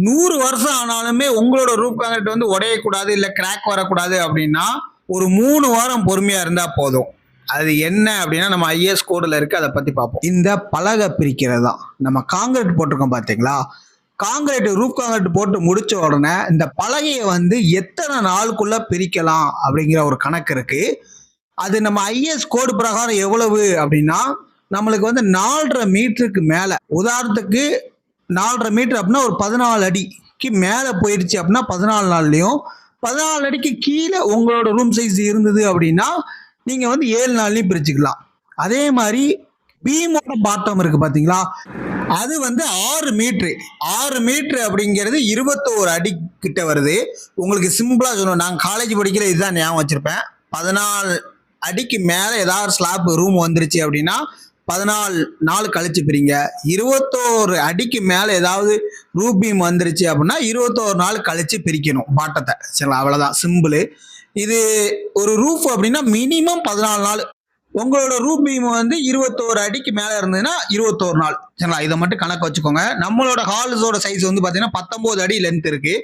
100 வருஷம் ஆனாலுமே உங்களோட ரூப் கான்கிரீட் வந்து உடையக்கூடாது, இல்ல கிராக் வரக்கூடாது அப்படின்னா, ஒரு 3 வாரம் பொறுமையா இருந்தா போதும். அது என்ன அப்படின்னா நம்ம ஐஎஸ் கோடுல இருக்கு, அதை பத்தி பார்ப்போம். இந்த பலகை பிரிக்கிறது தான். நம்ம காங்கிரீட் போட்டிருக்கோம் பாத்தீங்களா, காங்கிரீட் ரூப் காங்கிரீட் போட்டு முடிச்ச உடனே இந்த பலகையை வந்து எத்தனை நாளுக்குள்ள பிரிக்கலாம் அப்படிங்கிற ஒரு கணக்கு இருக்கு. அது நம்ம ஐஎஸ் கோடு பிரகாரம் எவ்வளவு அப்படின்னா, நம்மளுக்கு வந்து 4.5 மீட்டருக்கு மேல, உதாரணத்துக்கு 4.5 மீட்டர் அப்படின்னா ஒரு 14 அடிக்கு மேல போயிடுச்சு அப்படின்னா 14 நாள்லயும், 14 அடிக்கு கீழே உங்களோட ரூம் சைஸ் இருந்தது அப்படின்னா நீங்க வந்து 7 நாள்லயும் பிரிச்சுக்கலாம். அதே மாதிரி பீமோட பாட்டம் இருக்கு பாத்தீங்களா, அது வந்து 6 மீட்டர். 6 மீட்டர் அப்படிங்கிறது 21 அடி கிட்ட வருது. உங்களுக்கு சிம்பிளா சொல்லணும், நான் காலேஜ் படிக்கிற இதுதான் ஞாபகம் வச்சிருப்பேன். 14 அடிக்கு மேல ஏதாவது ஸ்லாப் ரூம் வந்துருச்சு அப்படின்னா 14 நாள் கழிச்சு பிரிங்க. 21 அடிக்கு மேல ஏதாவது ரூப் பீம் வந்துருச்சு அப்படின்னா 21 நாள் கழிச்சு பிரிக்கணும் பாட்டத்தை. சரிங்களா, அவ்வளவுதான், சிம்பிள். இது ஒரு ரூஃப் அப்படின்னா மினிமம் 14 நாள். உங்களோட ரூப் பீம் வந்து 21 அடிக்கு மேல இருந்ததுன்னா 21 நாள். சரிங்களா, இதை மட்டும் கணக்கு வச்சுக்கோங்க. நம்மளோட ஹால்ஸோட சைஸ் வந்து பாத்தீங்கன்னா 19 அடி லென்த் இருக்கு.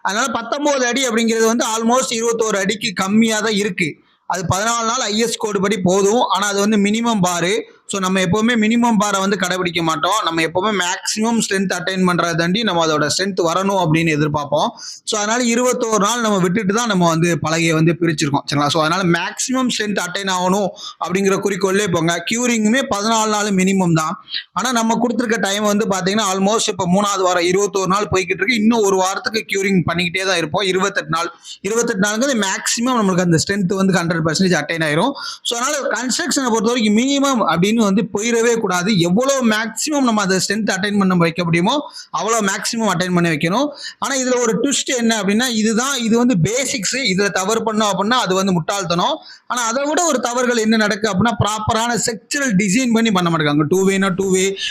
அதனால 19 அடி அப்படிங்கிறது வந்து ஆல்மோஸ்ட் 21 அடிக்கு கம்மியா தான் இருக்கு. அது 14 நாள் ஐஎஸ் கோடு படி போதும். ஆனா அது வந்து மினிமம் பாரு. ஸோ நம்ம எப்பவுமே மினிமம் பாரை வந்து கடைபிடிக்க மாட்டோம். நம்ம எப்பவுமே மேக்ஸிமம் ஸ்ட்ரென்த் அட்டைன் பண்றதை தாண்டி நம்ம அதோட ஸ்ட்ரென்த் வரணும் அப்படின்னு எதிர்பார்ப்போம். ஸோ அதனால 21 நாள் நம்ம விட்டுட்டு தான் நம்ம வந்து பலகையை வந்து பிரிச்சிருக்கோம். சரிங்களா, ஸோ அதனால மேக்ஸிமம் ஸ்ட்ரென்த் அட்டைன் ஆகணும் அப்படிங்கிற குறிக்கோள்லே போங்க. கியூரிங்குமே 14 நாள் மினிமம் தான். ஆனா நம்ம கொடுத்துருக்க டைம் வந்து பாத்தீங்கன்னா ஆல்மோஸ்ட் இப்போ 3வது வாரம் 21 நாள் போய்கிட்டு இருக்கு. இன்னும் ஒரு வாரத்துக்கு கியூரிங் பண்ணிக்கிட்டே தான் இருப்போம். 28 நாள். 28 நாளுங்கிறது மேக்ஸிமம் நம்மளுக்கு அந்த ஸ்ட்ரென்த் வந்து 100% அட்டைன் ஆயிரும். ஸோ அதனால கன்ஸ்ட்ரக்ஷனை பொறுத்த வரைக்கும் மினிமம் அப்படின்னு வந்து போயிடவே கூடாது. எவ்வளவு மேக்ஸிமம் நம்ம அதை ஸ்ட்ரென்த் அட்டைன் பண்ண வைக்க முடியுமோ அவ்வளவு மேக்ஸிமம் அட்டைன் பண்ணி வைக்கணும். ஆனா இதுல ஒரு ட்விஸ்ட் என்ன அப்படின்னா, இது வந்து பேசிக்ஸ். இதுல தவறு பண்ணோம் அப்படின்னா அது வந்து முட்டாள்தனம். ஆனா அதை விட ஒரு தவறுகள் என்ன நடக்கு அப்படின்னா, ப்ராப்பரான செக்சுரல் டிசைன் பண்ணி பண்ண மாட்டாங்க. 2 வே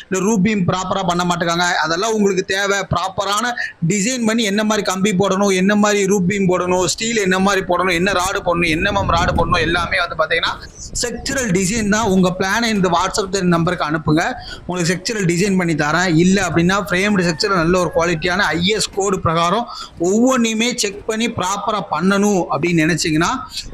இந்த ரூப் பீம் ப்ராப்பரா பண்ண மாட்டாங்க. அதெல்லாம் உங்களுக்கு தேவை. ப்ராப்பரான டிசைன் பண்ணி என்ன மாதிரி கம்பி போடணும், என்ன மாதிரி ரூப் பீம் போடணும், ஸ்டீல் என்ன மாதிரி போடணும், என்ன ராடு போடணும், என்ன ராடு போடணும், எல்லாமே வந்து பாத்தீங்கன்னா செக்சுரல் டிசைன் தான். உங்க பிளானை இந்த வாட்ஸ்அப் நம்பருக்கு அனுப்புங்க, உங்களுக்கு செக்சுரல் டிசைன் பண்ணி தரேன். இல்லை அப்படின்னா ஃப்ரேம்டு செக்சுரல் நல்ல ஒரு குவாலிட்டியான ஐஎஸ் கோடு பிரகாரம் ஒவ்வொன்றையுமே செக் பண்ணி ப்ராப்பரா பண்ணணும் அப்படின்னு நினைச்சீங்கன்னா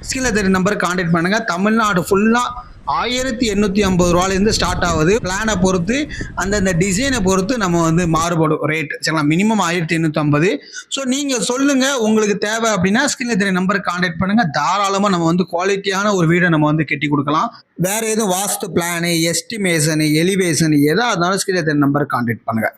ஸ்கில் தெரிய நம்பருக்கு கான்டாக்ட் பண்ணுங்க. தமிழ்நாடு ஃபுல்லா 1850 ரூபாயிலிருந்து ஸ்டார்ட் ஆகுது. பிளானை பொறுத்து அந்தந்த டிசைனை பொறுத்து நம்ம வந்து மாறுபடும் ரேட். சரிங்களா, மினிமம் 1850. ஸோ நீங்க சொல்லுங்க உங்களுக்கு தேவை அப்படின்னா ஸ்கில் தெரிய நம்பருக்கு கான்டாக்ட் பண்ணுங்க. தாராளமா நம்ம வந்து குவாலிட்டியான ஒரு வீடை நம்ம வந்து கட்டி கொடுக்கலாம். வேற எதுவும் வாஸ்து பிளானு, எஸ்டிமேஷனு, எலிவேஷன் எதா இருந்தாலும் ஸ்கில் தெரிய நம்பருக்கு கான்டாக்ட் பண்ணுங்க.